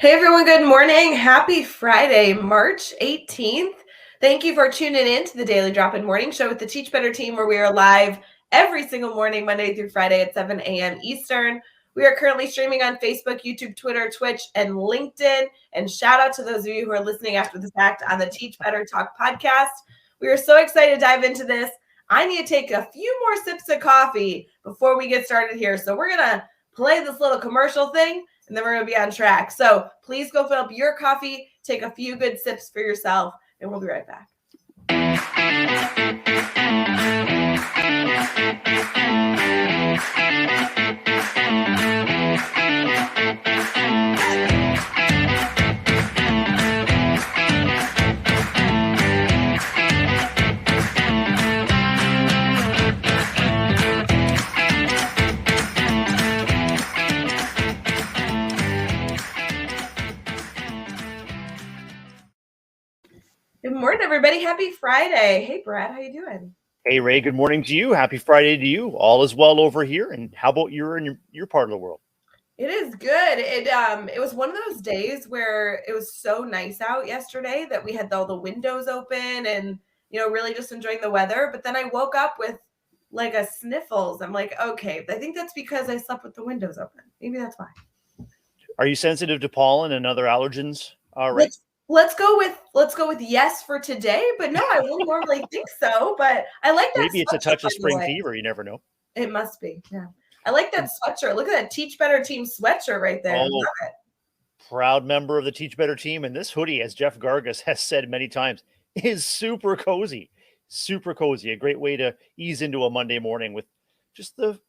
Hey everyone, good morning. Happy Friday, March 18th. Thank you for tuning in to the Daily Drop-In Morning Show with the Teach Better team, where we are live every single morning, Monday through Friday at 7 a.m. Eastern. We are currently streaming on Facebook, YouTube, Twitter, Twitch, and LinkedIn. And shout out to those of you who are listening after the fact on the Teach Better Talk podcast. We are so excited to dive into this. I need to take a few more sips of coffee before we get started here. So we're going to play this little commercial thing, and then we're going to be on track. So please go fill up your coffee, take a few good sips for yourself, and we'll be right back. Good morning, everybody. Happy Friday. Hey, Brad, how you doing? Hey, Ray, good morning to you. Happy Friday to you. All is well over here. And how about you in your part of the world? It is good. It was one of those days where it was so nice out yesterday that we had all the windows open and, really just enjoying the weather. But then I woke up with like a sniffles. I'm like, okay, I think that's because I slept with the windows open. Maybe that's why. Are you sensitive to pollen and other allergens, Ray? Let's go with yes for today, but no, I wouldn't normally think so. But I like that. Maybe it's a touch of spring fever. You never know. It must be. Yeah, I like that sweatshirt. Look at that Teach Better team sweatshirt right there. Oh, love it. Proud member of the Teach Better team, and this hoodie, as Jeff Gargas has said many times, is super cozy. Super cozy. A great way to ease into a Monday morning with just the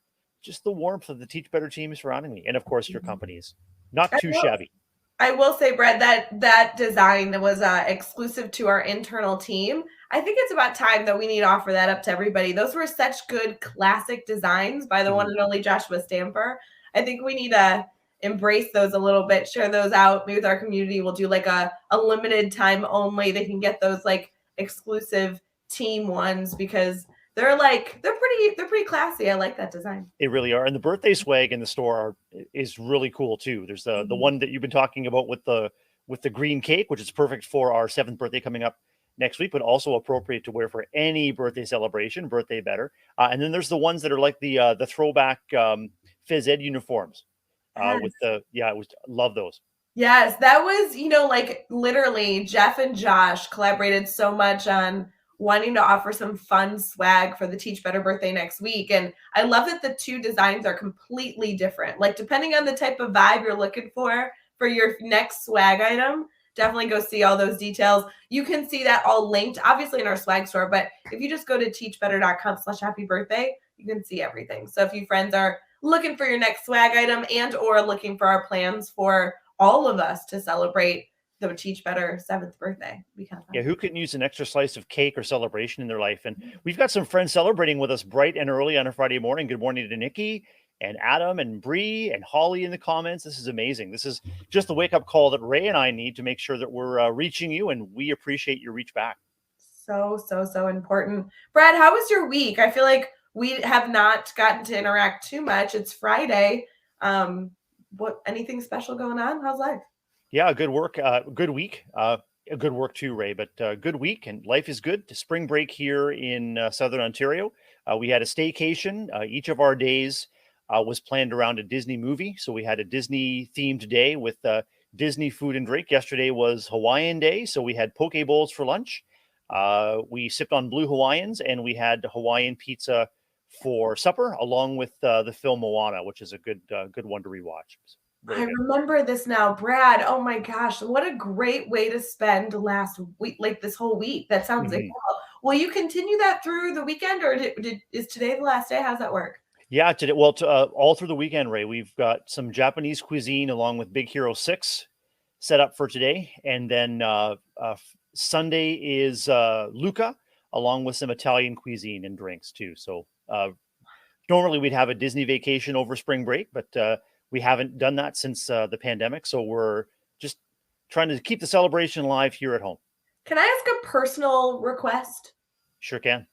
warmth of the Teach Better team surrounding me, and of course your company is not too shabby. I will say, Brad, that design was exclusive to our internal team. I think it's about time that we need to offer that up to everybody. Those were such good classic designs by the one and only Joshua Stamper. I think we need to embrace those a little bit, share those out. Maybe with our community, we'll do like a limited time only. They can get those like exclusive team ones because they're pretty classy. I like that design. They really are. And the birthday swag in the store is really cool too. There's the one that you've been talking about with the green cake, which is perfect for our 7th birthday coming up next week, but also appropriate to wear for any birthday celebration, birthday better. And then there's the ones that are like the throwback phys ed uniforms love those. Yes, that was, like literally Jeff and Josh collaborated so much on wanting to offer some fun swag for the Teach Better birthday next week. And I love that the two designs are completely different. Like depending on the type of vibe you're looking for your next swag item, definitely go see all those details. You can see that all linked, obviously in our swag store, but if you just go to teachbetter.com/happybirthday, you can see everything. So if you friends are looking for your next swag item and or looking for our plans for all of us to celebrate the Teach Better 7th birthday. Yeah, who couldn't use an extra slice of cake or celebration in their life? And we've got some friends celebrating with us bright and early on a Friday morning. Good morning to Nikki and Adam and Bree and Holly in the comments. This is amazing. This is just the wake-up call that Ray and I need to make sure that we're reaching you, and we appreciate your reach back. So important. Brad, how was your week? I feel like we have not gotten to interact too much. It's Friday. Anything special going on? How's life? Yeah, good work. Good week. Good work too, Ray, but good week, and life is good. Spring break here in Southern Ontario. We had a staycation. Each of our days was planned around a Disney movie. So we had a Disney themed day with Disney food and drink. Yesterday was Hawaiian Day. So we had poke bowls for lunch. We sipped on Blue Hawaiians, and we had Hawaiian pizza for supper, along with the film Moana, which is a good one to rewatch. Really remember this now, Brad. Oh my gosh, what a great way to spend last week, like this whole week. That sounds like, will you continue that through the weekend, or is today the last day? How's that work? Yeah, today. Well, all through the weekend, Ray. We've got some Japanese cuisine along with Big Hero 6 set up for today, and then Sunday is Luca, along with some Italian cuisine and drinks too. So normally we'd have a Disney vacation over spring break, but we haven't done that since the pandemic. So we're just trying to keep the celebration alive here at home. Can I ask a personal request? Sure can.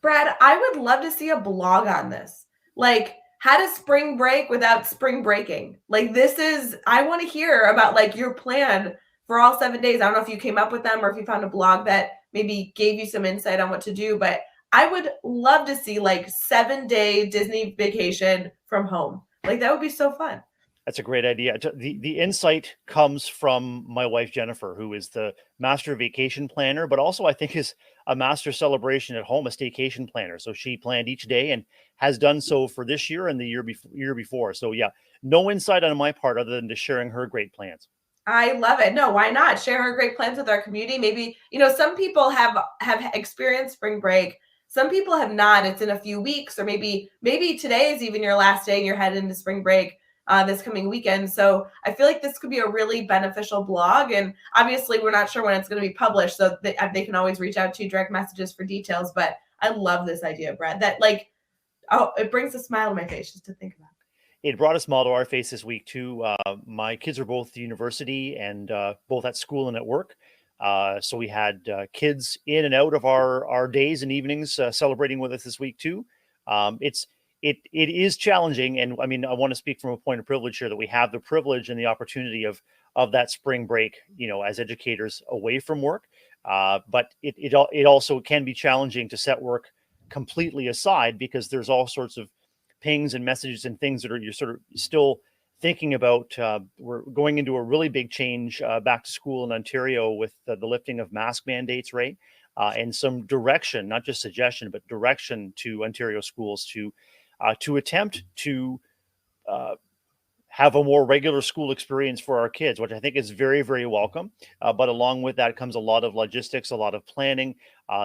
Brad, I would love to see a blog on this. Like, how to spring break without spring breaking. Like this is, I want to hear about like your plan for all 7 days. I don't know if you came up with them or if you found a blog that maybe gave you some insight on what to do, but I would love to see like 7 day Disney vacation from home. Like that would be so fun. That's a great idea. The insight comes from my wife Jennifer, who is the master vacation planner, but also I think is a master celebration at home, a staycation planner. So she planned each day and has done so for this year and the year before. So yeah, no insight on my part other than just sharing her great plans. I love it. No, why not share our great plans with our community? Maybe, some people have experienced spring break. Some people have not. It's in a few weeks, or maybe today is even your last day and you're headed into spring break this coming weekend. So I feel like this could be a really beneficial blog. And obviously, we're not sure when it's going to be published, so they can always reach out to you, direct messages for details. But I love this idea, Brad. That it brings a smile to my face just to think about. It brought a smile to our face this week too. My kids are both at university and both at school and at work. So we had kids in and out of our days and evenings celebrating with us this week too. It is challenging, and I mean I want to speak from a point of privilege here that we have the privilege and the opportunity of that spring break, as educators away from work. But it also can be challenging to set work completely aside because there's all sorts of pings and messages and things that you're sort of still thinking about. We're going into a really big change back to school in Ontario with the lifting of mask mandates, right? And some direction, not just suggestion, but direction to Ontario schools to attempt to have a more regular school experience for our kids, which I think is very, very welcome. But along with that comes a lot of logistics, a lot of planning.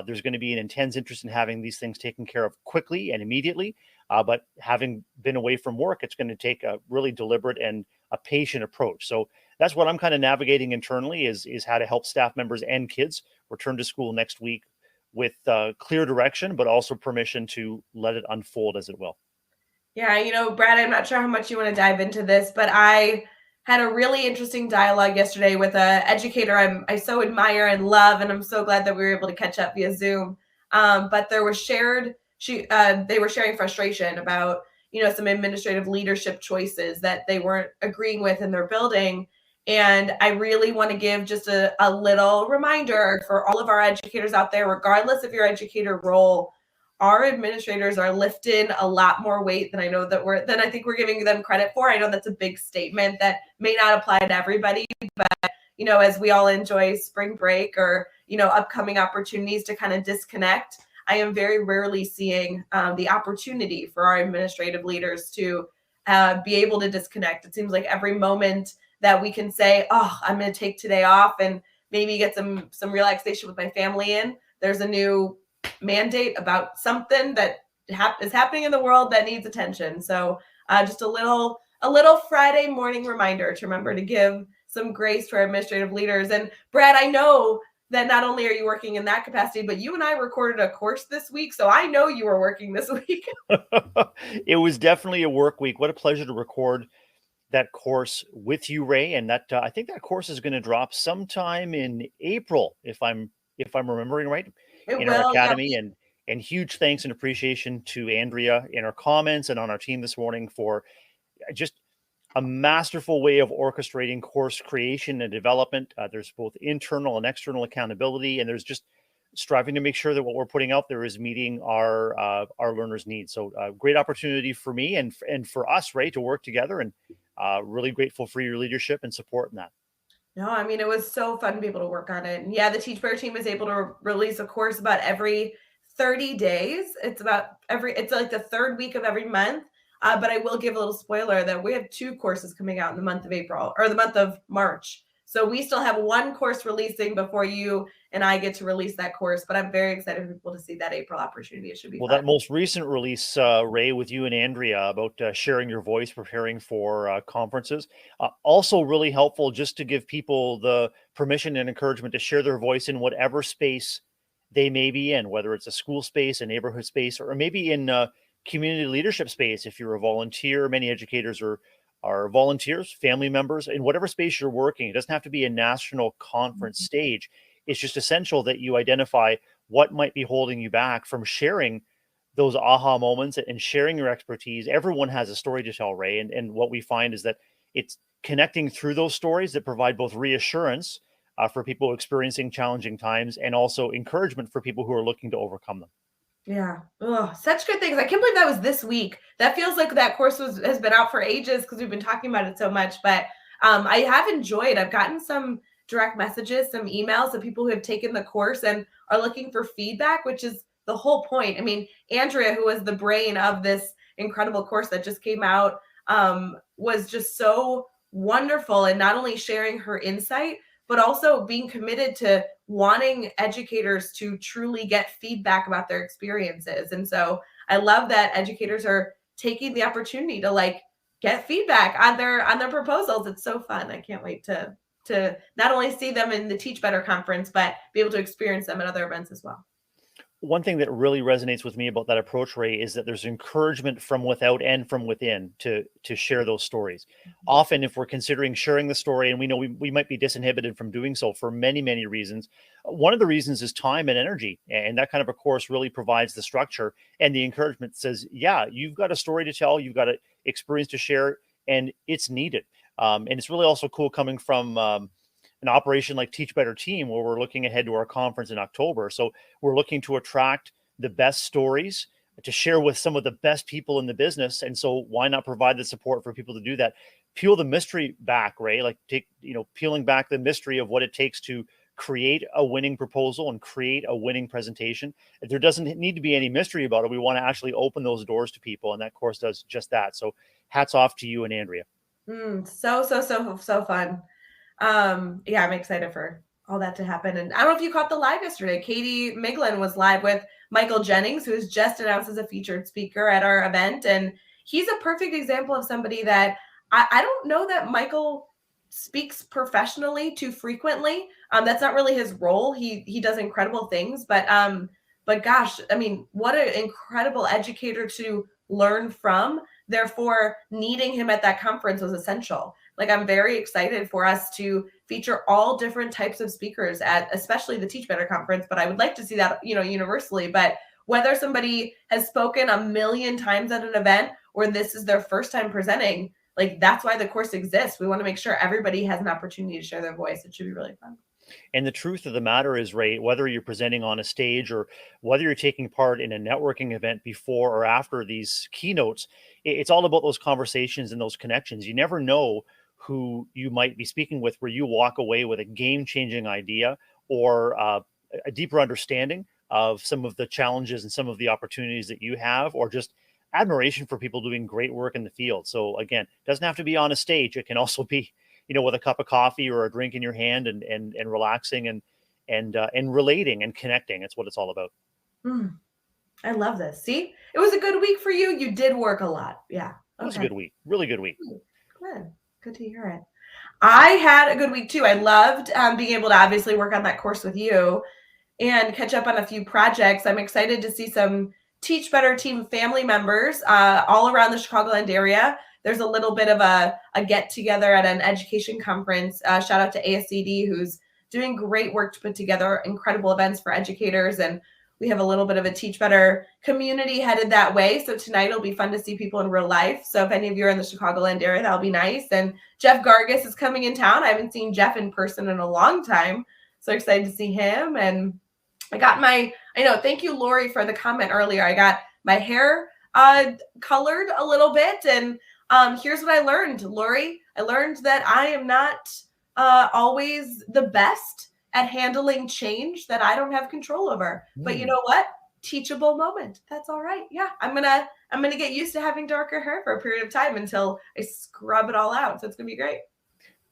There's going to be an intense interest in having these things taken care of quickly and immediately. But having been away from work, it's going to take a really deliberate and a patient approach. So that's what I'm kind of navigating internally is how to help staff members and kids return to school next week with clear direction, but also permission to let it unfold as it will. Yeah, Brad, I'm not sure how much you want to dive into this, but I had a really interesting dialogue yesterday with a educator I so admire and love, and I'm so glad that we were able to catch up via Zoom. But there was they were sharing frustration about some administrative leadership choices that they weren't agreeing with in their building. And I really want to give just a little reminder for all of our educators out there, regardless of your educator role. Our administrators are lifting a lot more weight than I think we're giving them credit for. I know that's a big statement that may not apply to everybody, but as we all enjoy spring break or upcoming opportunities to kind of disconnect, I am very rarely seeing the opportunity for our administrative leaders to be able to disconnect. It seems like every moment that we can say, "Oh, I'm going to take today off and maybe get some relaxation with my family in," there's a new mandate about something that is happening in the world that needs attention. So just a little Friday morning reminder to remember to give some grace to our administrative leaders. And Brad, I know that not only are you working in that capacity, but you and I recorded a course this week. So I know you were working this week. It was definitely a work week. What a pleasure to record that course with you, Rae. And that I think that course is going to drop sometime in April, if I'm remembering right, It in our will, yeah. academy. And huge thanks and appreciation to Andrea in our comments and on our team this morning for just a masterful way of orchestrating course creation and development. There's both internal and external accountability, and there's just striving to make sure that what we're putting out there is meeting our learners' needs. So great opportunity for me and for us, Rae, to work together, and really grateful for your leadership and support in that. No, I mean, it was so fun to be able to work on it. And yeah, the Teach Better team is able to release a course about every 30 days. It's like the third week of every month. But I will give a little spoiler that we have 2 courses coming out in the month of April or the month of March. So we still have 1 course releasing before you and I get to release that course. But I'm very excited for people to see that April opportunity. It should be Well, fun. that most recent release, Rae, with you and Andrea about sharing your voice, preparing for conferences, also really helpful just to give people the permission and encouragement to share their voice in whatever space they may be in, whether it's a school space, a neighborhood space, or maybe in community leadership space. If you're a volunteer, many educators are volunteers, family members, in whatever space you're working. It doesn't have to be a national conference stage. It's just essential that you identify what might be holding you back from sharing those aha moments and sharing your expertise. Everyone has a story to tell, Rae. And what we find is that it's connecting through those stories that provide both reassurance for people experiencing challenging times and also encouragement for people who are looking to overcome them. Yeah. Oh, such good things. I can't believe that was this week. That feels like that course has been out for ages because we've been talking about it so much. But I have enjoyed. I've gotten some direct messages, some emails of people who have taken the course and are looking for feedback, which is the whole point. I mean, Andrea, who was the brain of this incredible course that just came out, was just so wonderful and not only sharing her insight, but also being committed to wanting educators to truly get feedback about their experiences. And so I love that educators are taking the opportunity to like get feedback on their proposals. It's so fun. I can't wait to not only see them in the Teach Better conference, but be able to experience them at other events as well. One thing that really resonates with me about that approach, Rae, is that there's encouragement from without and from within to share those stories. Often, if we're considering sharing the story, and we know we might be disinhibited from doing so for many reasons, one of the reasons is time and energy. And that kind of a course really provides the structure and the encouragement. Says, yeah, you've got a story to tell, you've got an experience to share, and it's needed. And it's really also cool coming from an operation like Teach Better Team, where we're looking ahead to our conference in October. So we're looking to attract the best stories to share with some of the best people in the business. And so why not provide the support for people to do that? Peel the mystery back, Rae, like peeling back the mystery of what it takes to create a winning proposal and create a winning presentation. There doesn't need to be any mystery about it. We want to actually open those doors to people. And that course does just that. So hats off to you and Andrea. So fun. Yeah, I'm excited for all that to happen. And I don't know if you caught the live yesterday. Katie Miglin was live with Michael Jennings, who was just announced as a featured speaker at our event. And he's a perfect example of somebody that I don't know that Michael speaks professionally too frequently. That's not really his role. He does incredible things, but gosh, I mean, what an incredible educator to learn from. Therefore, needing him at that conference was essential. Like, I'm very excited for us to feature all different types of speakers at especially the Teach Better conference, but I would like to see that, universally. But whether somebody has spoken a million times at an event or this is their first time presenting, like, that's why the course exists. We want to make sure everybody has an opportunity to share their voice. It should be really fun. And the truth of the matter is, Rae, whether you're presenting on a stage or whether you're taking part in a networking event before or after these keynotes, it's all about those conversations and those connections. You never know who you might be speaking with, where you walk away with a game-changing idea or a deeper understanding of some of the challenges and some of the opportunities that you have, or just admiration for people doing great work in the field. So again, it doesn't have to be on a stage. It can also be with a cup of coffee or a drink in your hand and relaxing and relating and connecting. It's what it's all about. I love this. See, it was a good week for you. You did work a lot. Yeah. It was a good week. Really good week. Good to hear it. I had a good week too. I loved being able to obviously work on that course with you and catch up on a few projects. I'm excited to see some Teach Better Team family members all around the Chicagoland area. There's a little bit of a get together at an education conference. Shout out to ASCD, who's doing great work to put together incredible events for educators. And we have a little bit of a Teach Better community headed that way. So tonight it'll be fun to see people in real life. So if any of you are in the Chicagoland area, that'll be nice. And Jeff Gargis is coming in town. I haven't seen Jeff in person in a long time. So excited to see him. And I got thank you, Lori, for the comment earlier. I got my hair colored a little bit. And here's what I learned, Lori. I learned that I am not always the best at handling change that I don't have control over. But you know what? Teachable moment. That's all right. Yeah, I'm gonna get used to having darker hair for a period of time until I scrub it all out. So it's gonna be great.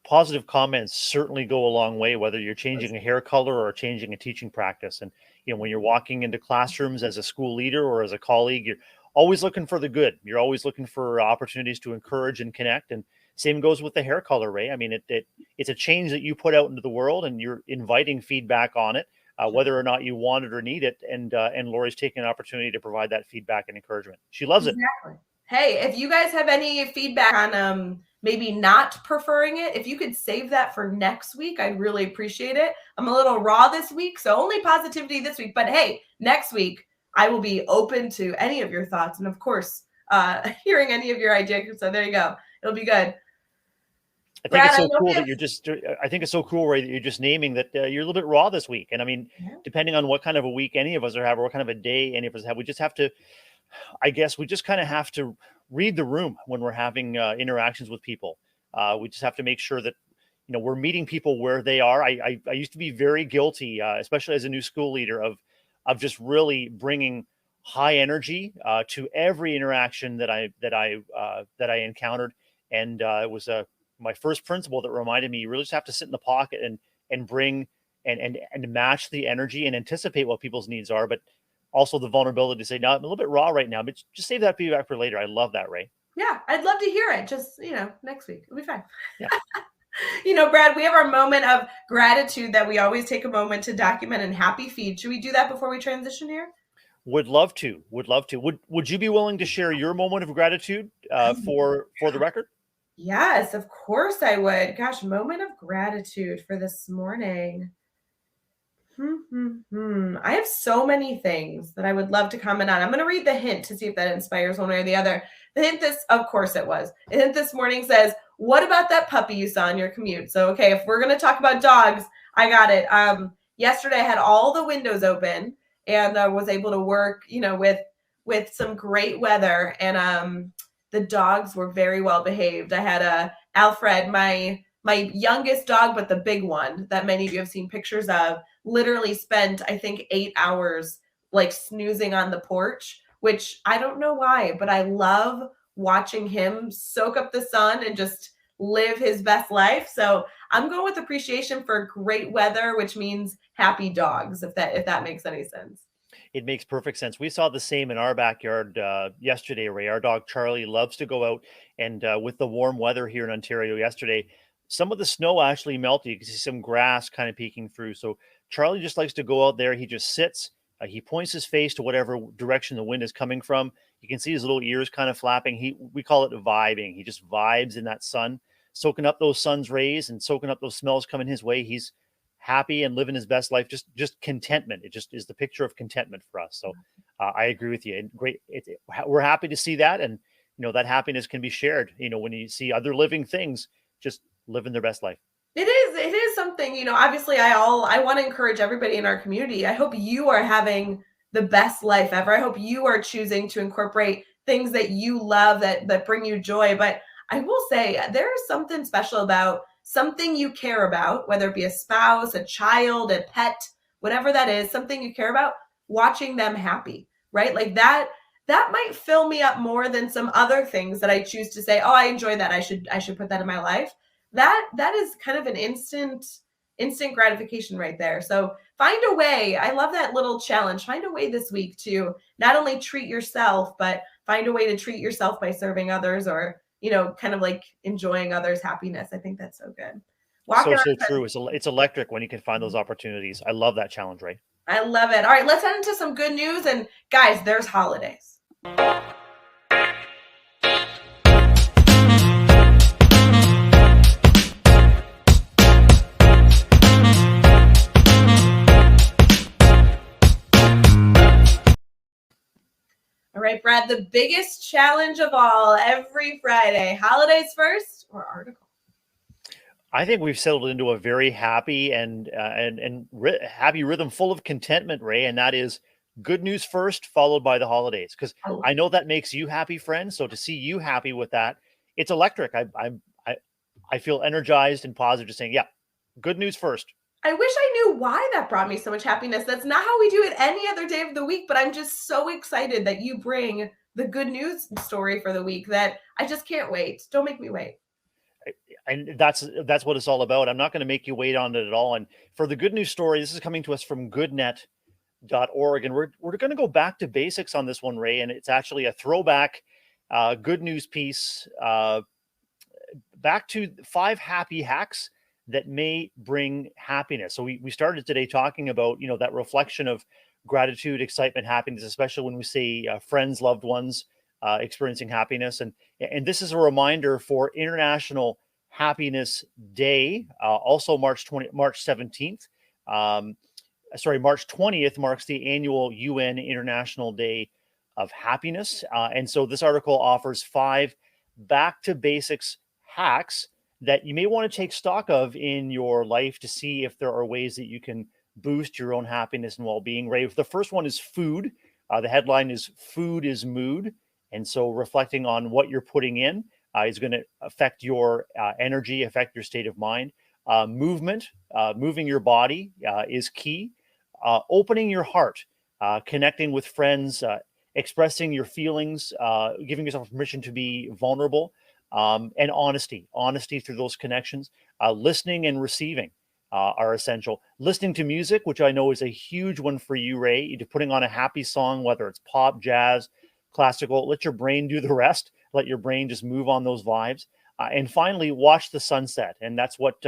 Positive comments certainly go a long way, whether you're changing a hair color or changing a teaching practice. And when you're walking into classrooms as a school leader or as a colleague, you're always looking for the good. You're always looking for opportunities to encourage and connect. And same goes with the hair color, Rae. I mean, it's a change that you put out into the world, and you're inviting feedback on it, whether or not you want it or need it. And Lori's taking an opportunity to provide that feedback and encouragement. She loves it. Hey, if you guys have any feedback on maybe not preferring it, if you could save that for next week, I'd really appreciate it. I'm a little raw this week, so only positivity this week. But hey, next week, I will be open to any of your thoughts, and of course, hearing any of your ideas. So there you go. It'll be good. I think Brad, it's I so know cool we that have. you're just. I think it's so cool, Ray, that you're just naming that you're a little bit raw this week. And I mean, Yeah. depending on what kind of a week any of us are having, or what kind of a day any of us have, we just have to. I guess we just kind of have to read the room when we're having interactions with people. We just have to make sure that we're meeting people where they are. I used to be very guilty, especially as a new school leader, of just really bringing high energy to every interaction that I encountered, and it was my first principle that reminded me you really just have to sit in the pocket and bring and match the energy and anticipate what people's needs are, but also the vulnerability to say, no, I'm a little bit raw right now, but just save that feedback for later. I love that, Ray. Yeah, I'd love to hear it. Just, next week. It'll be fine. Yeah. Brad, we have our moment of gratitude that we always take a moment to document and happy feed. Should we do that before we transition here? Would love to. Would love to. Would you be willing to share your moment of gratitude for the record? Yes, of course I would. Gosh, moment of gratitude for this morning. I have so many things that I would love to comment on. I'm going to read the hint to see if that inspires one way or the other. The hint of course it was. The hint this morning says, what about that puppy you saw on your commute? So, okay, if we're going to talk about dogs, I got it. Yesterday I had all the windows open and I was able to work, with some great weather, and the dogs were very well behaved. I had Alfred, my youngest dog, but the big one that many of you have seen pictures of, literally spent, I think, 8 hours like snoozing on the porch, which I don't know why, but I love watching him soak up the sun and just live his best life. So I'm going with appreciation for great weather, which means happy dogs, if that makes any sense. It makes perfect sense. We saw the same in our backyard yesterday, Ray. Our dog Charlie loves to go out, and with the warm weather here in Ontario yesterday, some of the snow actually melted. You can see some grass kind of peeking through. So Charlie just likes to go out there. He just sits. He points his face to whatever direction the wind is coming from. You can see his little ears kind of flapping. We call it vibing. He just vibes in that sun, soaking up those sun's rays and soaking up those smells coming his way. He's happy and living his best life. Just contentment. It just is the picture of contentment for us. So I agree with you. And great. We're happy to see that, and that happiness can be shared. When you see other living things just living their best life. It is something, obviously I want to encourage everybody in our community. I hope you are having the best life ever. I hope you are choosing to incorporate things that you love that bring you joy. But I will say there is something special about something you care about, whether it be a spouse, a child, a pet, whatever that is, something you care about, watching them happy, right? Like that might fill me up more than some other things that I choose to say, oh, I enjoy that. I should put that in my life. That is kind of an instant gratification right there. So find a way. I love that little challenge. Find a way this week to not only treat yourself, but find a way to treat yourself by serving others, or kind of like enjoying others' happiness. I think that's so good. Walk So around. true. It's electric when you can find those opportunities. I love that challenge, Ray. I love it. All right, let's head into some good news. And guys, there's holidays. All right, Brad, the biggest challenge of all every Friday, holidays first or article? I think we've settled into a very happy and happy rhythm, full of contentment, Ray, and that is good news first, followed by the holidays. Because I know that makes you happy, friend. So to see you happy with that, it's electric. I feel energized and positive, just saying, yeah, good news first. I wish I knew why that brought me so much happiness. That's not how we do it any other day of the week, but I'm just so excited that you bring the good news story for the week that I just can't wait. Don't make me wait. And that's what it's all about. I'm not going to make you wait on it at all. And for the good news story, this is coming to us from goodnet.org, and we're going to go back to basics on this one, Ray, and it's actually a throwback good news piece back to 5 happy hacks that may bring happiness. So we started today talking about that reflection of gratitude, excitement, happiness, especially when we see friends, loved ones experiencing happiness, and this is a reminder for International Happiness Day, also March 17th. March 20th marks the annual UN International Day of Happiness. And so this article offers 5 back to basics hacks that you may want to take stock of in your life to see if there are ways that you can boost your own happiness and well-being. Ray, the first one is food. The headline is "Food is Mood," and so reflecting on what you're putting in is going to affect your energy, affect your state of mind. Movement, moving your body is key. Opening your heart, connecting with friends, expressing your feelings, giving yourself permission to be vulnerable, and honesty through those connections. Listening and receiving are essential. Listening to music, which I know is a huge one for you, Ray. You're putting on a happy song, whether it's pop, jazz, classical. Let your brain do the rest. Let your brain just move on those vibes. And finally, watch the sunset, and that's what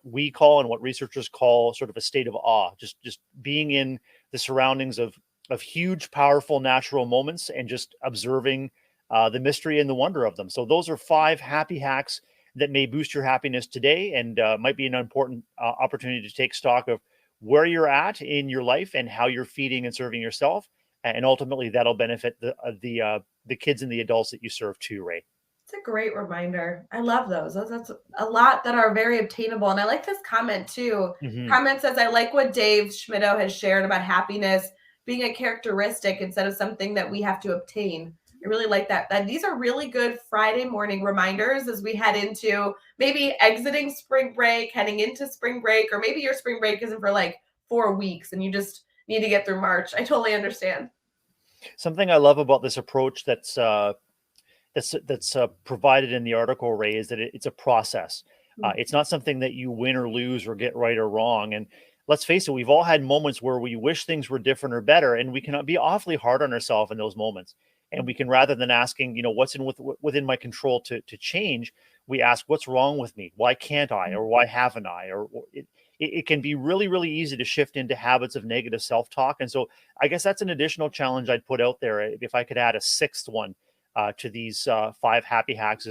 we call and what researchers call sort of a state of awe. Just being in the surroundings of huge, powerful natural moments and just observing the mystery and the wonder of them. So those are 5 happy hacks that may boost your happiness today, and might be an important opportunity to take stock of where you're at in your life and how you're feeding and serving yourself, and ultimately that'll benefit the kids and the adults that you serve too, Ray. It's a great reminder. I love those. That's a lot that are very obtainable. And I like this comment too. Mm-hmm. Comment says, I like what Dave Schmittou has shared about happiness being a characteristic instead of something that we have to obtain. I really like that. These are really good Friday morning reminders as we head into maybe exiting spring break, heading into spring break, or maybe your spring break isn't for like 4 weeks and you just need to get through March. I totally understand. Something I love about this approach that's provided in the article, Ray, is that it's a process. It's not something that you win or lose or get right or wrong. And let's face it, we've all had moments where we wish things were different or better, and we can be awfully hard on ourselves in those moments. And we can, rather than asking, what's within my control to change, we ask, what's wrong with me? Why can't I? Or why haven't I? Or it can be really, really easy to shift into habits of negative self-talk. And so I guess that's an additional challenge I'd put out there. If I could add a 6th one to these 5 happy hacks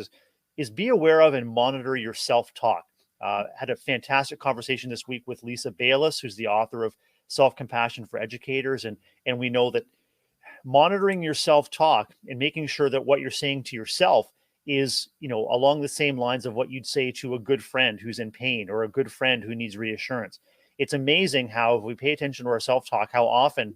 is be aware of and monitor your self-talk. Had a fantastic conversation this week with Lisa Bayless, who's the author of Self-Compassion for Educators. And we know that monitoring your self-talk and making sure that what you're saying to yourself is, along the same lines of what you'd say to a good friend who's in pain or a good friend who needs reassurance. It's amazing how, if we pay attention to our self-talk, how often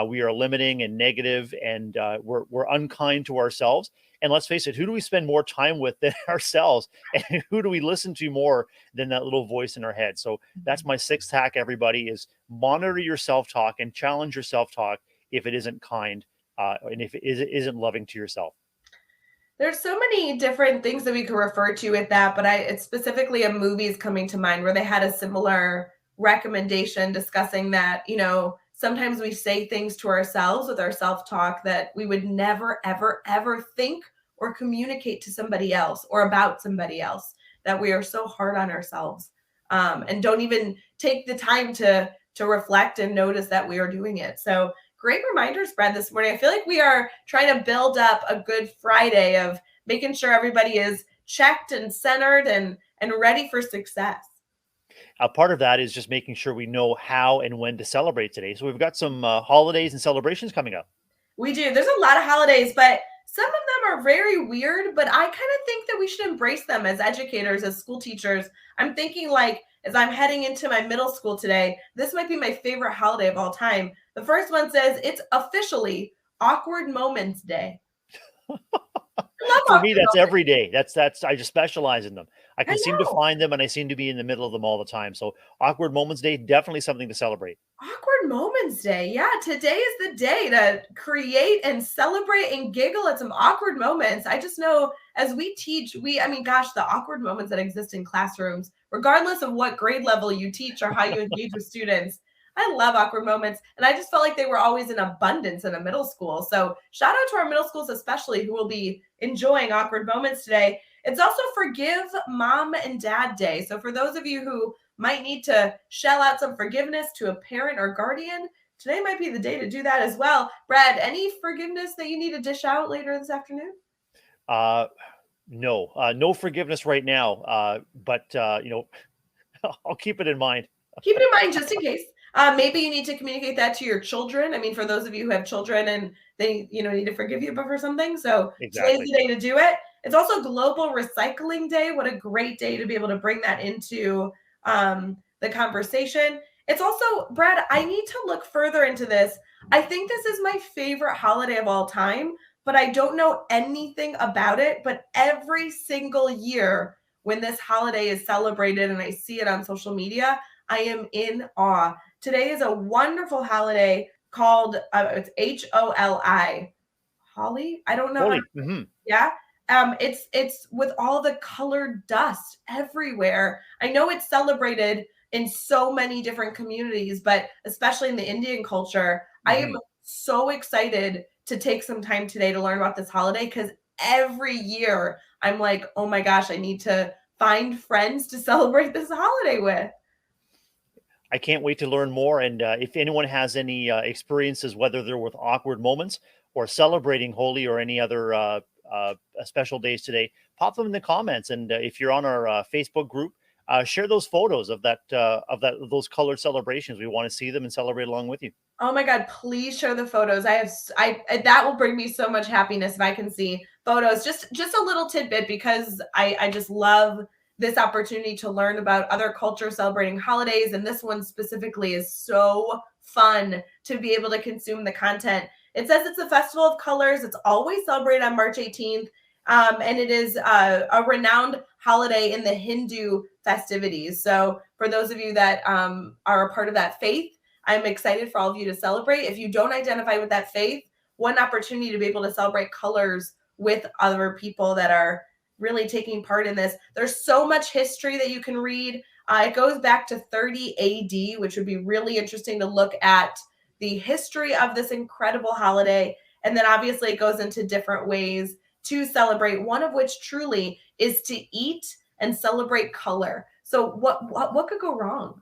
we are limiting and negative, and we're unkind to ourselves. And let's face it, who do we spend more time with than ourselves? And who do we listen to more than that little voice in our head? So that's my 6th hack, everybody, is monitor your self-talk and challenge your self-talk if it isn't kind and if it isn't loving to yourself. There's so many different things that we could refer to with that, but it's specifically a movie is coming to mind where they had a similar recommendation discussing that, sometimes we say things to ourselves with our self-talk that we would never, ever, ever think or communicate to somebody else or about somebody else, that we are so hard on ourselves and don't even take the time to reflect and notice that we are doing it. So great reminders, Brad, this morning. I feel like we are trying to build up a good Friday of making sure everybody is checked and centered and ready for success. Part of that is just making sure we know how and when to celebrate today. So we've got some holidays and celebrations coming up. We do. There's a lot of holidays, but some of them are very weird, but I kind of think that we should embrace them as educators, as school teachers. I'm thinking, like, as I'm heading into my middle school today, this might be my favorite holiday of all time. The first one says it's officially Awkward Moments Day. For me, that's every day. That's I just specialize in them. I can I seem to know. find them, and I seem to be in the middle of them all the time. So Awkward Moments Day, definitely something to celebrate. Awkward Moments Day. Yeah, today is the day to create and celebrate and giggle at some awkward moments. I just know as we teach, gosh, the awkward moments that exist in classrooms, regardless of what grade level you teach or how you engage with students. I love awkward moments. And I just felt like they were always in abundance in a middle school. So shout out to our middle schools, especially, who will be enjoying awkward moments today. It's also Forgive Mom and Dad Day. So for those of you who might need to shell out some forgiveness to a parent or guardian, today might be the day to do that as well. Brad, any forgiveness that you need to dish out later this afternoon? No forgiveness right now. But I'll keep it in mind. Keep it in mind just in case. Maybe you need to communicate that to your children. I mean, for those of you who have children and they, need to forgive you for something. So today's Exactly. the day to do it. It's also Global Recycling Day. What a great day to be able to bring that into the conversation. It's also, Brad, I need to look further into this. I think this is my favorite holiday of all time, but I don't know anything about it. But every single year when this holiday is celebrated and I see it on social media, I am in awe. Today is a wonderful holiday called it's Holi. Holly? I don't know. Holy. Mm-hmm. Yeah. It's with all the colored dust everywhere. I know it's celebrated in so many different communities, but especially in the Indian culture, I am so excited to take some time today to learn about this holiday because every year I'm like, oh my gosh, I need to find friends to celebrate this holiday with. I can't wait to learn more. And if anyone has any experiences, whether they're with awkward moments or celebrating Holi or any other special days today, pop them in the comments. And if you're on our Facebook group, share those photos of those colored celebrations. We want to see them and celebrate along with you. Oh my God, please show the photos. That will bring me so much happiness if I can see photos. Just a little tidbit because I just love this opportunity to learn about other cultures celebrating holidays. And this one specifically is so fun to be able to consume the content. It says it's a festival of colors. It's always celebrated on March 18th. And it is a renowned holiday in the Hindu festivities. So for those of you that are a part of that faith, I'm excited for all of you to celebrate. If you don't identify with that faith, one opportunity to be able to celebrate colors with other people that are really taking part in this. There's so much history that you can read. It goes back to 30 AD, which would be really interesting to look at the history of this incredible holiday. And then obviously it goes into different ways to celebrate, one of which truly is to eat and celebrate color. So what could go wrong?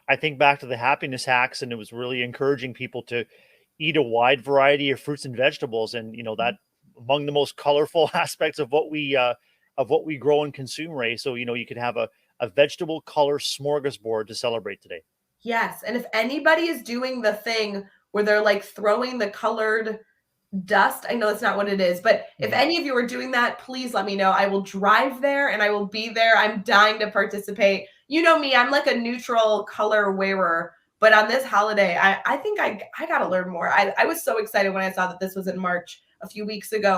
I think back to the happiness hacks, and it was really encouraging people to eat a wide variety of fruits and vegetables, and that among the most colorful aspects of what we grow and consume, Rae. So you could have a vegetable color smorgasbord to celebrate today. Yes, and if anybody is doing the thing where they're like throwing the colored dust, I know that's not what it is, but if any of you are doing that, please let me know. I will drive there and I will be there. I'm dying to participate. You know me, I'm like a neutral color wearer, but on this holiday, I think I got to learn more. I was so excited when I saw that this was in March a few weeks ago.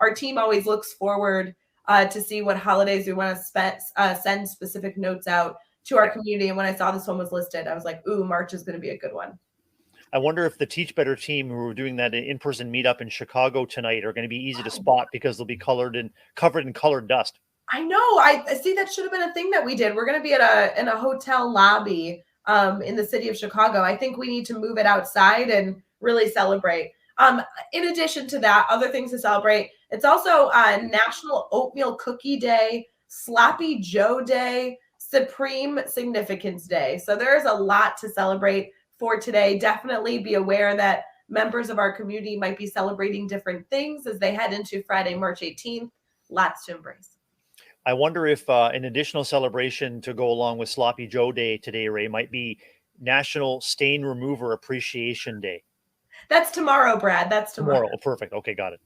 Our team always looks forward to see what holidays we want to send specific notes out to our community. And when I saw this one was listed, I was like, ooh, March is going to be a good one. I wonder if the Teach Better team who are doing that in-person meetup in Chicago tonight are going to be easy to spot because they'll be covered in colored dust. I know. I see that should have been a thing that we did. We're going to be in a hotel lobby in the city of Chicago. I think we need to move it outside and really celebrate. In addition to that, other things to celebrate. It's also National Oatmeal Cookie Day, Sloppy Joe Day, Supreme Significance Day. So there's a lot to celebrate for today. Definitely be aware that members of our community might be celebrating different things as they head into Friday, March 18th. Lots to embrace. I wonder if an additional celebration to go along with Sloppy Joe Day today, Rae, might be National Stain Remover Appreciation Day. That's tomorrow, Brad. That's tomorrow. Oh, perfect. Okay, got it.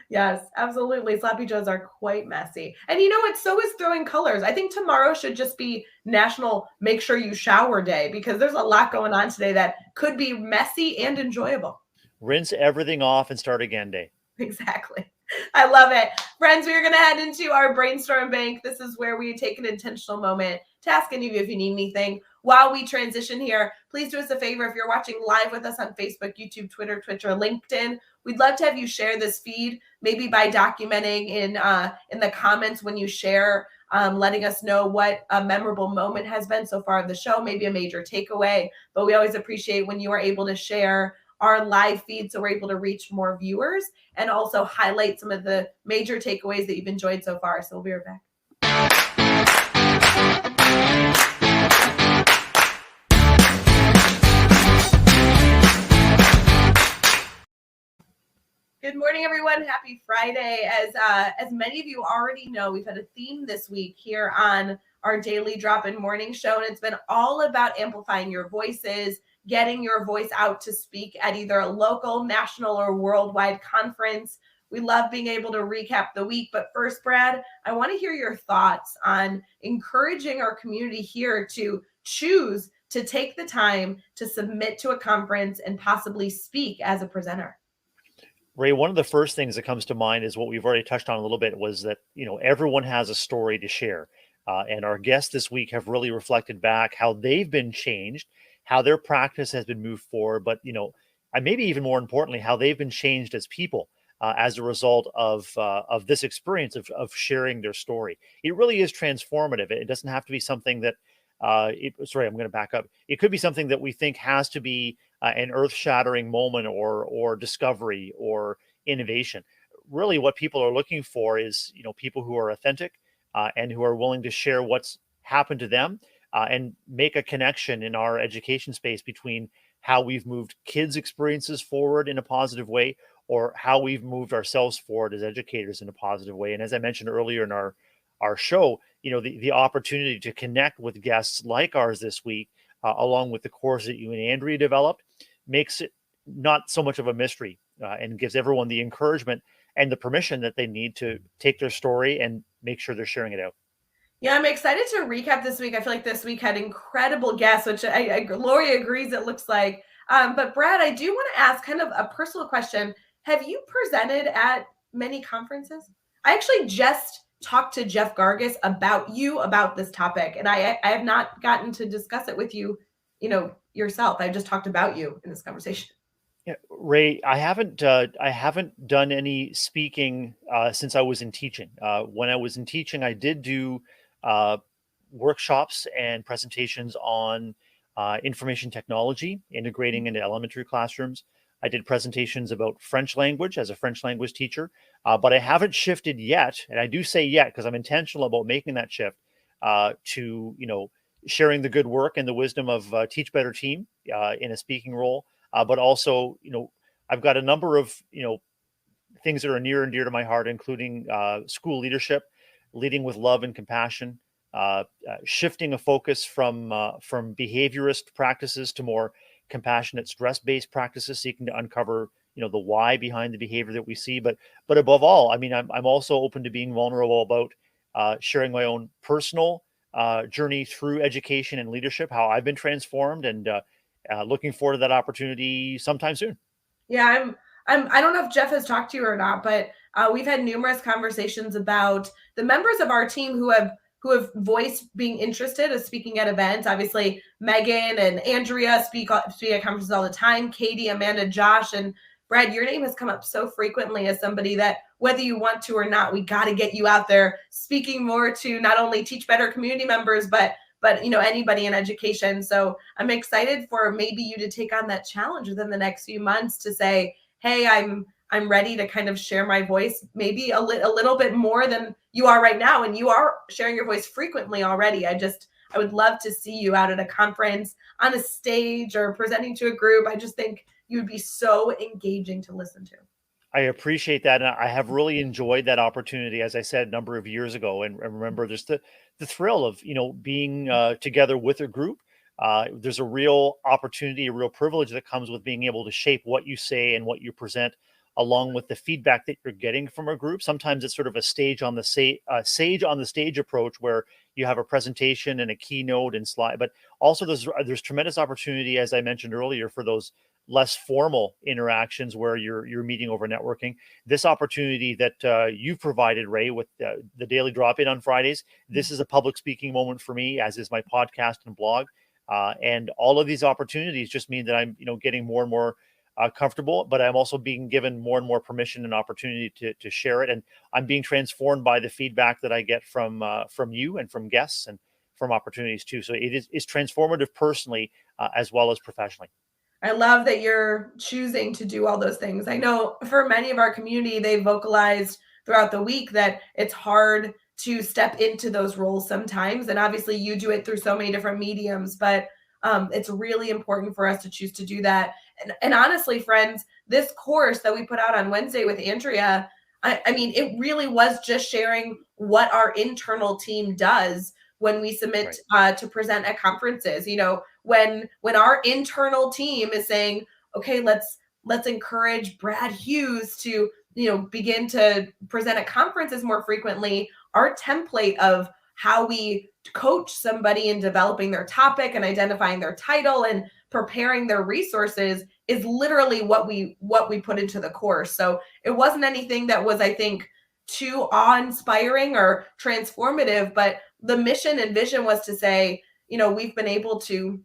Yes, absolutely. Sloppy Joes are quite messy. And you know what? So is throwing colors. I think tomorrow should just be National Make Sure You Shower Day because there's a lot going on today that could be messy and enjoyable. Rinse everything off and start again day. Exactly. I love it. Friends, we are going to head into our brainstorm bank. This is where we take an intentional moment to ask any of you if you need anything. While we transition here, please do us a favor. If you're watching live with us on Facebook, YouTube, Twitter, Twitch, or LinkedIn, we'd love to have you share this feed, maybe by documenting in the comments when you share, letting us know what a memorable moment has been so far of the show, maybe a major takeaway. But we always appreciate when you are able to share our live feed so we're able to reach more viewers and also highlight some of the major takeaways that you've enjoyed so far. So we'll be right back. Good morning, everyone. Happy Friday. As many of you already know, we've had a theme this week here on our daily drop-in morning show, and it's been all about amplifying your voices, getting your voice out to speak at either a local, national, or worldwide conference. We love being able to recap the week. But first, Brad, I want to hear your thoughts on encouraging our community here to choose to take the time to submit to a conference and possibly speak as a presenter. Rae, one of the first things that comes to mind is what we've already touched on a little bit was that, everyone has a story to share. And our guests this week have really reflected back how they've been changed, how their practice has been moved forward, but, and maybe even more importantly, how they've been changed as people as a result of this experience of sharing their story. It really is transformative. It doesn't have to be something that, sorry, I'm going to back up. It could be something that we think has to be an earth-shattering moment or discovery or innovation. Really, what people are looking for is people who are authentic and who are willing to share what's happened to them and make a connection in our education space between how we've moved kids' experiences forward in a positive way or how we've moved ourselves forward as educators in a positive way. And as I mentioned earlier in our show, the opportunity to connect with guests like ours this week, along with the course that you and Andrea developed, makes it not so much of a mystery and gives everyone the encouragement and the permission that they need to take their story and make sure they're sharing it out. Yeah, I'm excited to recap this week. I feel like this week had incredible guests, which Lori agrees it looks like. But Brad, I do want to ask kind of a personal question. Have you presented at many conferences? I actually just talked to Jeff Gargis about this topic, and I have not gotten to discuss it with you, yourself. I just talked about you in this conversation. Yeah, Rae, I haven't done any speaking since I was in teaching. When I was in teaching, I did do uh, workshops and presentations on information technology, integrating into elementary classrooms. I did presentations about French language as a French language teacher, but I haven't shifted yet, and I do say yet because I'm intentional about making that shift to sharing the good work and the wisdom of Teach Better Team in a speaking role. But also, I've got a number of, things that are near and dear to my heart, including school leadership, leading with love and compassion, shifting a focus from behaviorist practices to more compassionate, stress-based practices, seeking to uncover, the why behind the behavior that we see. But above all, I mean, I'm also open to being vulnerable about sharing my own personal journey through education and leadership, how I've been transformed, and looking forward to that opportunity sometime soon. Yeah, I don't know if Jeff has talked to you or not, but we've had numerous conversations about the members of our team who have voiced being interested in speaking at events. Obviously, Megan and Andrea speak at conferences all the time. Katie, Amanda, Josh, and Brad, your name has come up so frequently as somebody that, whether you want to or not, we got to get you out there speaking more to not only Teach Better community members, but anybody in education. So I'm excited for maybe you to take on that challenge within the next few months to say, hey, I'm ready to kind of share my voice maybe a little bit more than you are right now, and you are sharing your voice frequently already. I would love to see you out at a conference, on a stage, or presenting to a group. I just think you would be so engaging to listen to. I appreciate that, and I have really enjoyed that opportunity, as I said a number of years ago. And remember, just the thrill of being together with a group. There's a real opportunity, a real privilege that comes with being able to shape what you say and what you present, along with the feedback that you're getting from a group. Sometimes it's sort of a sage on the stage approach where you have a presentation and a keynote and slide, but also there's tremendous opportunity, as I mentioned earlier, for those less formal interactions where you're meeting over networking. This opportunity that you've provided, Rae, with the daily drop-in on Fridays, this is a public speaking moment for me, as is my podcast and blog. And all of these opportunities just mean that I'm getting more and more comfortable, but I'm also being given more and more permission and opportunity to share it. And I'm being transformed by the feedback that I get from you and from guests and from opportunities too. So it's transformative personally as well as professionally. I love that you're choosing to do all those things. I know for many of our community, they vocalized throughout the week that it's hard to step into those roles sometimes. And obviously, you do it through so many different mediums, but it's really important for us to choose to do that. And honestly, friends, this course that we put out on Wednesday with Andrea, I mean, it really was just sharing what our internal team does when we submit Right. to present at conferences. When our internal team is saying, okay, let's encourage Brad Hughes to begin to present at conferences more frequently. Our template of how we coach somebody in developing their topic and identifying their title and preparing their resources is literally what we put into the course. So it wasn't anything that was, I think, too awe-inspiring or transformative, but the mission and vision was to say, we've been able to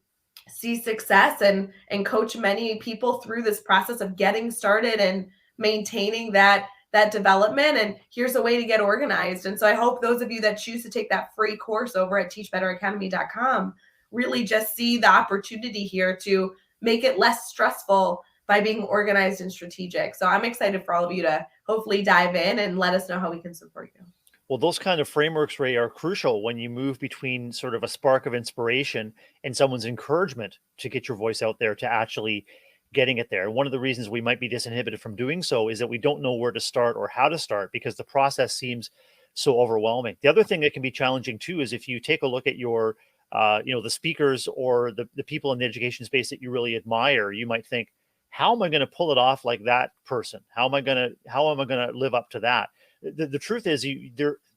see success and coach many people through this process of getting started and maintaining that development, and here's a way to get organized. And so I hope those of you that choose to take that free course over at teachbetteracademy.com really just see the opportunity here to make it less stressful by being organized and strategic. So I'm excited for all of you to hopefully dive in and let us know how we can support you. Well, those kind of frameworks, Rae, are crucial when you move between sort of a spark of inspiration and someone's encouragement to get your voice out there to actually getting it there. One of the reasons we might be disinhibited from doing so is that we don't know where to start or how to start because the process seems so overwhelming. The other thing that can be challenging too is if you take a look at your, the speakers or the people in the education space that you really admire, you might think, how am I going to pull it off like that person? How am I going to live up to that? The truth is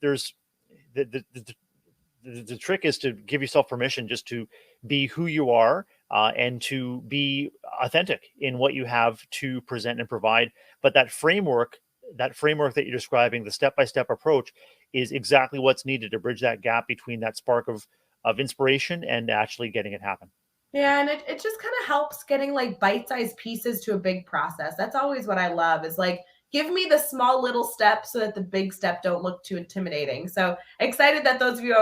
there's the trick is to give yourself permission just to be who you are and to be authentic in what you have to present and provide. But that framework that you're describing, the step-by-step approach, is exactly what's needed to bridge that gap between that spark of inspiration and actually getting it happen. Yeah, and it just kind of helps getting like bite-sized pieces to a big process. That's always what I love, is like, give me the small little steps so that the big step don't look too intimidating. So excited that those of you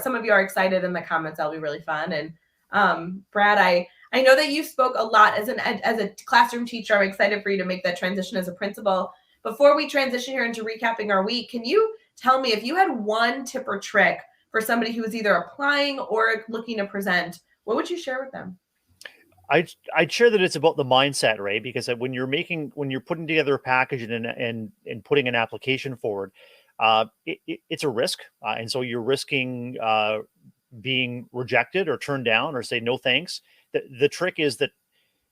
some of you are excited in the comments. That'll be really fun. And Brad, I know that you spoke a lot as a classroom teacher. I'm excited for you to make that transition as a principal. Before we transition here into recapping our week, can you tell me if you had one tip or trick for somebody who is either applying or looking to present, what would you share with them? I'd share that it's about the mindset, Rae, because when you're putting together a package and putting an application forward, it's a risk, and so you're risking being rejected or turned down or say no thanks. The trick is that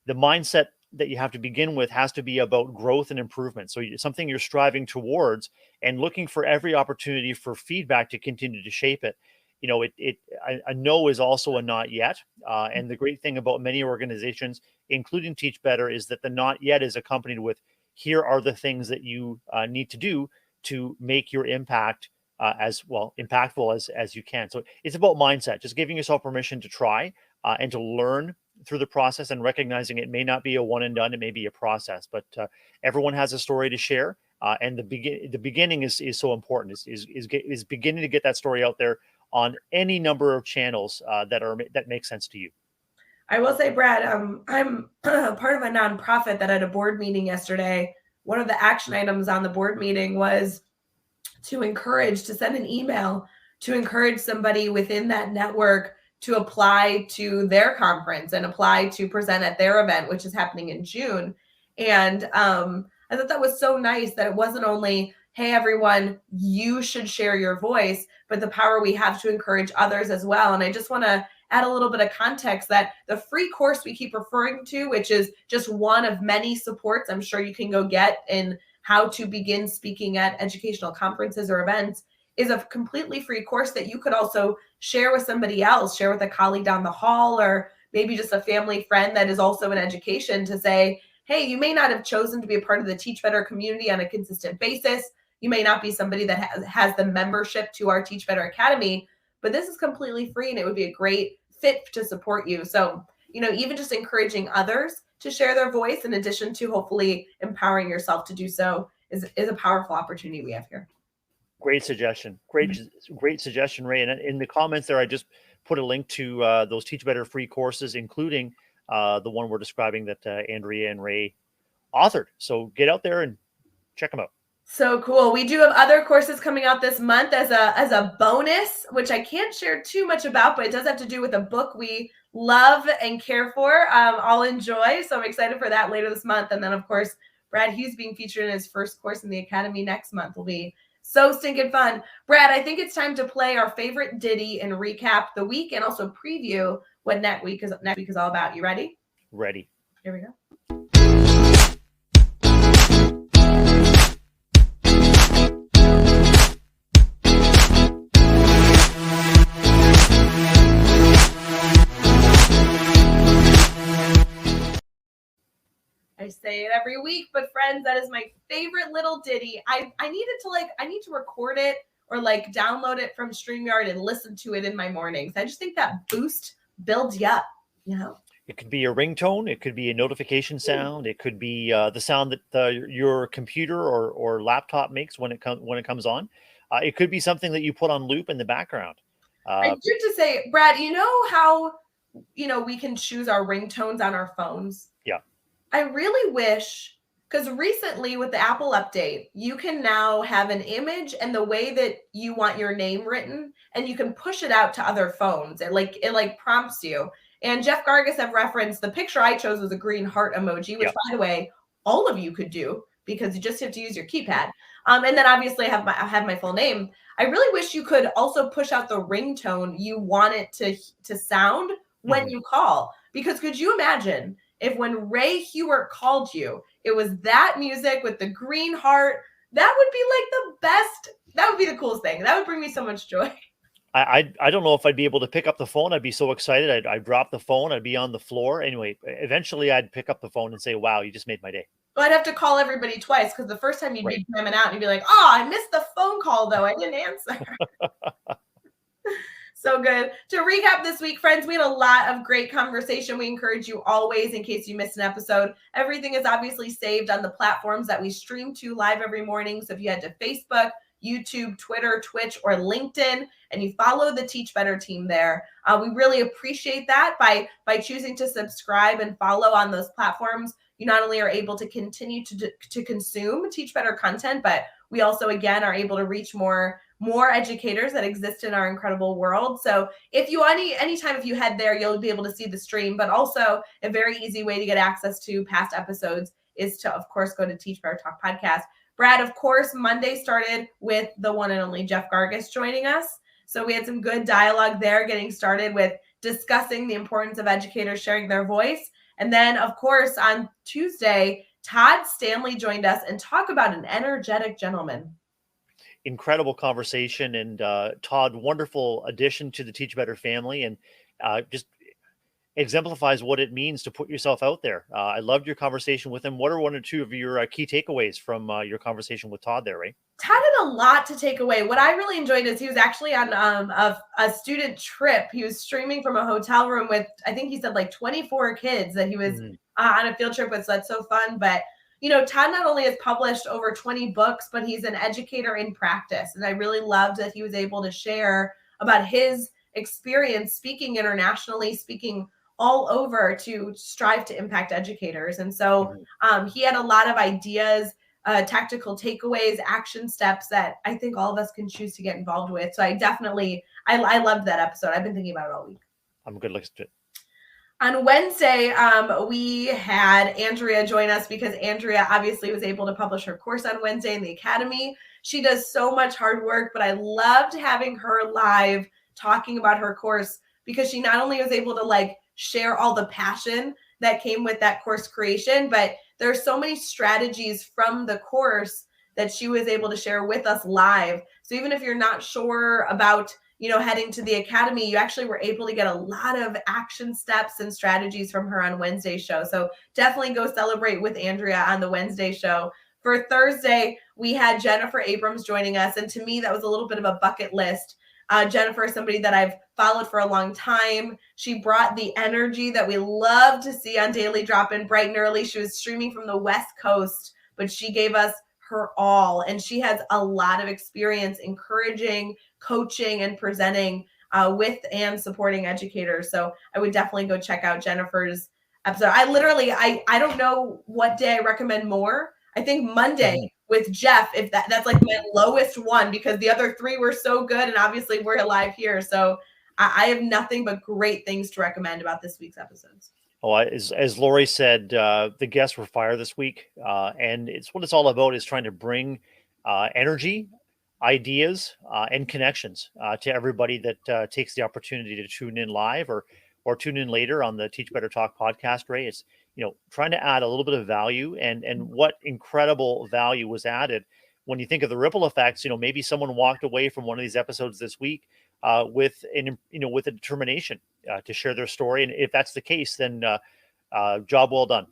the mindset that you have to begin with has to be about growth and improvement. So it's something you're striving towards and looking for every opportunity for feedback to continue to shape it. A no is also a not yet. And the great thing about many organizations, including Teach Better, is that the not yet is accompanied with, here are the things that you need to do to make your impact as well impactful as you can. So it's about mindset, just giving yourself permission to try and to learn through the process, and recognizing it may not be a one and done, it may be a process, but everyone has a story to share. And the beginning is so important, is beginning to get that story out there on any number of channels that make sense to you. I will say, Brad, I'm part of a nonprofit that had a board meeting yesterday. One of the action items on the board meeting was to send an email to encourage somebody within that network to apply to their conference and apply to present at their event, which is happening in June. And I thought that was so nice that it wasn't only, hey, everyone, you should share your voice, but the power we have to encourage others as well. And I just want to add a little bit of context that the free course we keep referring to, which is just one of many supports I'm sure you can go get in how to begin speaking at educational conferences or events, is a completely free course that you could also share with somebody else, share with a colleague down the hall, or maybe just a family friend that is also in education, to say, hey, you may not have chosen to be a part of the Teach Better community on a consistent basis. You may not be somebody that has the membership to our Teach Better Academy, but this is completely free and it would be a great fit to support you. So, even just encouraging others to share their voice, in addition to hopefully empowering yourself to do so, is a powerful opportunity we have here. Great suggestion. Great suggestion, Rae. And in the comments there, I just put a link to those Teach Better free courses, including the one we're describing that Andrea and Rae authored. So get out there and check them out. So cool. We do have other courses coming out this month as a bonus, which I can't share too much about, but it does have to do with a book we love and care for. I'll enjoy. So I'm excited for that later this month. And then, of course, Brad Hughes being featured in his first course in the Academy next month will be So stinking fun. Brad, I think it's time to play our favorite ditty and recap the week and also preview what next week is all about. You ready? Ready. Here we go. I say it every week, but friends, that is my favorite little ditty. I need to record it or like download it from StreamYard and listen to it in my mornings. I just think that boost builds you up, you know? It could be a ringtone. It could be a notification sound. It could be the sound that your computer or laptop makes when it comes on. It could be something that you put on loop in the background. I do have to say, Brad, you know how we can choose our ringtones on our phones? Yeah. I really wish, because recently with the Apple update, you can now have an image and the way that you want your name written, and you can push it out to other phones. It prompts you. And Jeff Gargas have referenced the picture I chose was a green heart emoji, which by the way, all of you could do because you just have to use your keypad. And then obviously I have my full name. I really wish you could also push out the ringtone you want it to sound when you call. Because could you imagine if when Rae Hughart called you, it was that music with the green heart? That would be like the best. That would be the coolest thing. That would bring me so much joy. I don't know if I'd be able to pick up the phone. I'd be so excited. I'd drop the phone. I'd be on the floor. Anyway, eventually I'd pick up the phone and say, wow, you just made my day. Well, I'd have to call everybody twice because the first time you'd be jamming out and you'd be like, oh, I missed the phone call though. I didn't answer. So good. To recap this week, friends, we had a lot of great conversation. We encourage you always, in case you missed an episode, everything is obviously saved on the platforms that we stream to live every morning. So if you head to Facebook, YouTube, Twitter, Twitch, or LinkedIn, and you follow the Teach Better team there, we really appreciate that. By choosing to subscribe and follow on those platforms, you not only are able to continue to consume Teach Better content, but we also, again, are able to reach more educators that exist in our incredible world. So if you anytime if you head there, you'll be able to see the stream, but also a very easy way to get access to past episodes is to, of course, go to Teach Better Talk podcast. Brad, of course, Monday started with the one and only Jeff Gargas joining us. So we had some good dialogue there, getting started with discussing the importance of educators sharing their voice. And then, of course, on Tuesday, Todd Stanley joined us and talked about an energetic gentleman. Incredible conversation, and Todd, wonderful addition to the Teach Better family, and just exemplifies what it means to put yourself out there. I loved your conversation with him. What are one or two of your key takeaways from your conversation with Todd there, Rae? Todd had a lot to take away. What I really enjoyed is he was actually on a student trip. He was streaming from a hotel room with, I think he said like 24 kids that he was on a field trip with. So that's so fun. But Todd not only has published over 20 books, but he's an educator in practice. And I really loved that he was able to share about his experience speaking internationally, speaking all over to strive to impact educators. And so he had a lot of ideas, tactical takeaways, action steps that I think all of us can choose to get involved with. So I loved that episode. I've been thinking about it all week. I'm a good listener to it. On Wednesday, we had Andrea join us because Andrea obviously was able to publish her course on Wednesday in the Academy. She does so much hard work, but I loved having her live talking about her course because she not only was able to share all the passion that came with that course creation, but there's so many strategies from the course that she was able to share with us live. So even if you're not sure about heading to the Academy, you actually were able to get a lot of action steps and strategies from her on Wednesday's show. So definitely go celebrate with Andrea on the Wednesday show. For Thursday, we had Jennifer Abrams joining us. And to me, that was a little bit of a bucket list. Jennifer is somebody that I've followed for a long time. She brought the energy that we love to see on Daily Drop-In bright and early. She was streaming from the West Coast, but she gave us her all. And she has a lot of experience encouraging, coaching, and presenting with and supporting educators. So I would definitely go check out Jennifer's episode. I don't know what day I recommend more. I think Monday with Jeff, if that's like my lowest one, because the other three were so good. And obviously we're live here. So I have nothing but great things to recommend about this week's episodes. Oh, as Lori said, the guests were fire this week. And it's what it's all about is trying to bring energy ideas and connections to everybody that takes the opportunity to tune in live or tune in later on the Teach Better Talk podcast. Ray, it's trying to add a little bit of value, and what incredible value was added when you think of the ripple effects. Maybe someone walked away from one of these episodes this week with with a determination to share their story, and if that's the case, then job well done.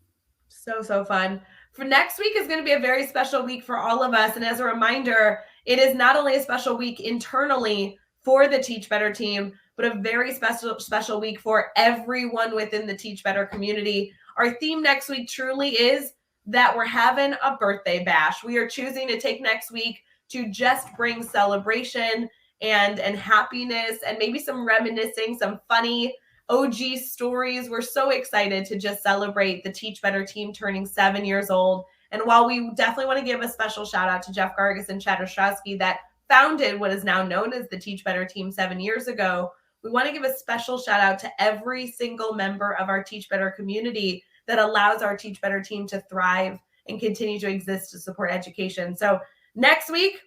So fun. For next week is going to be a very special week for all of us. And as a reminder, it is not only a special week internally for the Teach Better team, but a very special week for everyone within the Teach Better community. Our theme next week truly is that we're having a birthday bash. We are choosing to take next week to just bring celebration and happiness and maybe some reminiscing, some funny OG stories. We're so excited to just celebrate the Teach Better team turning 7 years old. And while we definitely want to give a special shout out to Jeff Gargas and Chad Ostrowski that founded what is now known as the Teach Better team 7 years ago, we want to give a special shout out to every single member of our Teach Better community that allows our Teach Better team to thrive and continue to exist to support education. So next week,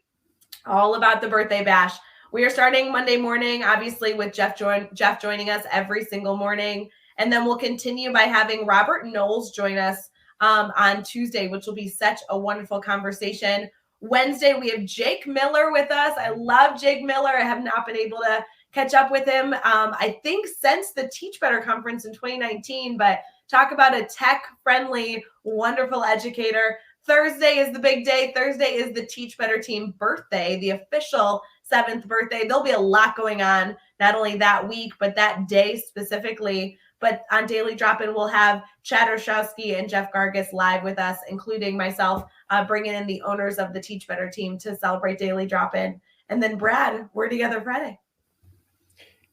all about the birthday bash. We are starting Monday morning, obviously, with Jeff joining us every single morning. And then we'll continue by having Robert Knowles join us on Tuesday, which will be such a wonderful conversation. Wednesday, we have Jake Miller with us. I love Jake Miller. I have not been able to catch up with him, I think, since the Teach Better conference in 2019. But talk about a tech-friendly, wonderful educator. Thursday is the big day. Thursday is the Teach Better team birthday, the official 7th birthday. There'll be a lot going on, not only that week, but that day specifically. But on Daily Drop-In, we'll have Chad Ostrowski and Jeff Gargas live with us, including myself, bringing in the owners of the Teach Better team to celebrate Daily Drop-In. And then Brad, we're together Friday.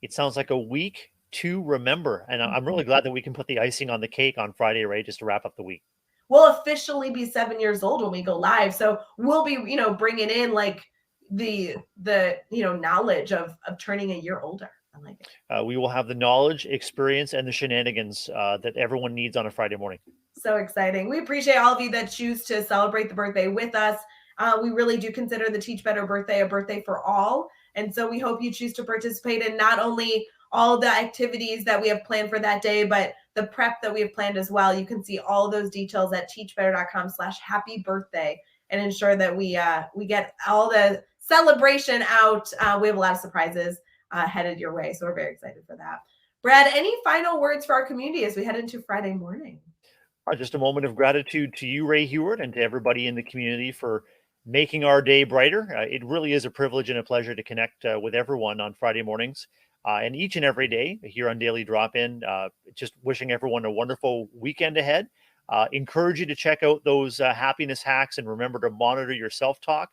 It sounds like a week to remember. And I'm really glad that we can put the icing on the cake on Friday, Ray, just to wrap up the week. We'll officially be 7 years old when we go live. So we'll be, bringing in like the knowledge of turning a year older. I like it. We will have the knowledge, experience, and the shenanigans that everyone needs on a Friday morning. So exciting. We appreciate all of you that choose to celebrate the birthday with us. We really do consider the Teach Better birthday a birthday for all. And so we hope you choose to participate in not only all the activities that we have planned for that day, but the prep that we have planned as well. You can see all those details at teachbetter.com/happy birthday and ensure that we get all the celebration out. We have a lot of surprises headed your way. So we're very excited for that. Brad, any final words for our community as we head into Friday morning? Just a moment of gratitude to you, Rae Hughart, and to everybody in the community for making our day brighter. It really is a privilege and a pleasure to connect with everyone on Friday mornings and each and every day here on Daily Drop-In. Just wishing everyone a wonderful weekend ahead. Encourage you to check out those happiness hacks and remember to monitor your self-talk.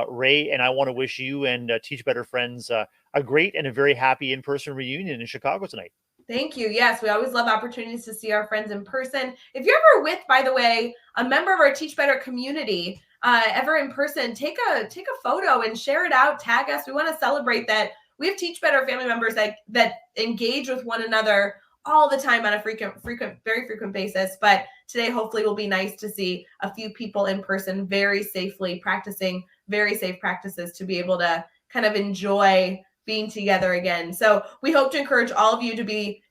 Ray, and I want to wish you and Teach Better friends a great and a very happy in-person reunion in Chicago tonight. Thank you. Yes, we always love opportunities to see our friends in person. If you're ever with, by the way, a member of our Teach Better community, ever in person, take a photo and share it out. Tag us. We want to celebrate that we have Teach Better family members that engage with one another all the time on a very frequent basis. But today, hopefully, will be nice to see a few people in person very safely practicing very safe practices to be able to kind of enjoy being together again. So we hope to encourage all of you to be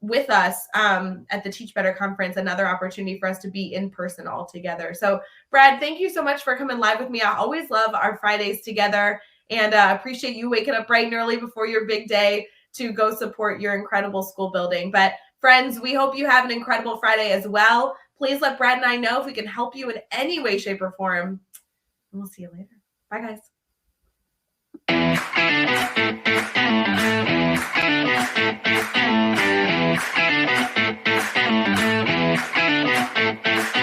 with us at the Teach Better conference, another opportunity for us to be in person all together. So Brad, thank you so much for coming live with me. I always love our Fridays together and appreciate you waking up bright and early before your big day to go support your incredible school building. But friends, we hope you have an incredible Friday as well. Please let Brad and I know if we can help you in any way, shape, or form. And we'll see you later. Bye, guys.